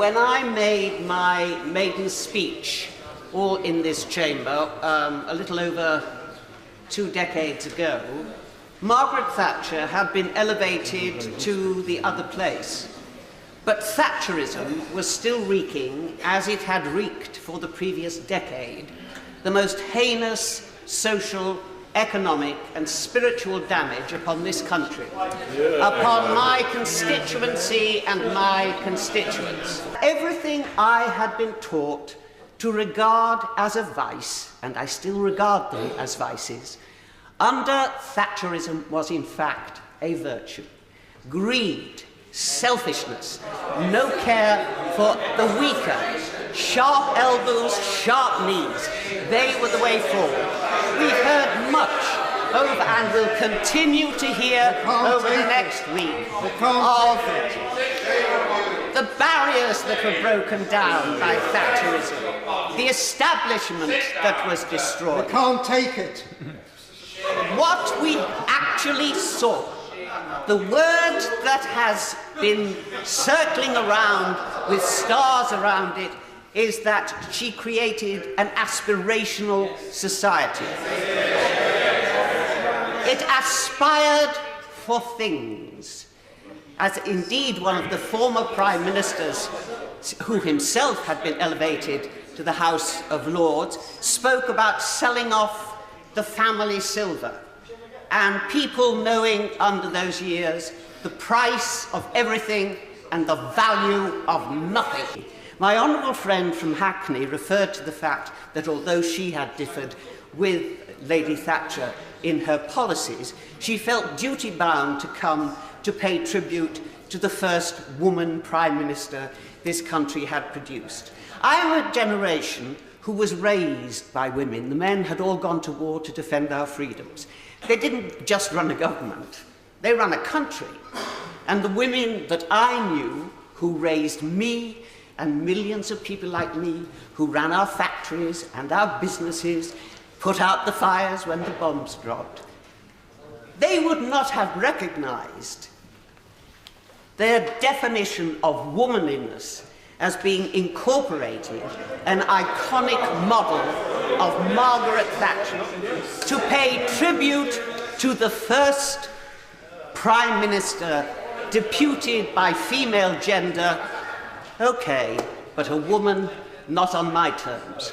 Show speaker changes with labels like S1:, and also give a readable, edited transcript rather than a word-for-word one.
S1: when I made my maiden speech, all in this chamber, a little over 2 decades ago, Margaret Thatcher had been elevated to the other place. But Thatcherism was still wreaking, as it had wreaked for the previous decade, the most heinous social, economic and spiritual damage upon this country, upon my constituency and my constituents. Everything I had been taught to regard as a vice, and I still regard them as vices, under Thatcherism was in fact a virtue. Greed, selfishness, no care for the weaker, sharp elbows, sharp knees, they were the way forward. We've heard much over and will continue to hear over the next week of the barriers that were broken down by Thatcherism, the establishment that was destroyed.
S2: We can't take it.
S1: What we actually saw, the word that has been circling around with stars around it, is that she created an aspirational society. It aspired for things, as indeed one of the former prime ministers, who himself had been elevated to the House of Lords, spoke about selling off the family silver, and people knowing under those years the price of everything and the value of nothing. My honourable friend from Hackney referred to the fact that although she had differed with Lady Thatcher in her policies, she felt duty-bound to come to pay tribute to the first woman Prime Minister this country had produced. I am a generation who was raised by women. The men had all gone to war to defend our freedoms. They didn't just run a government, they ran a country. And the women that I knew, who raised me and millions of people like me, who ran our factories and our businesses, put out the fires when the bombs dropped, they would not have recognized their definition of womanliness as being incorporated an iconic model of Margaret Thatcher, to pay tribute to the first Prime Minister deputed by female gender. Okay, but a woman not on my terms.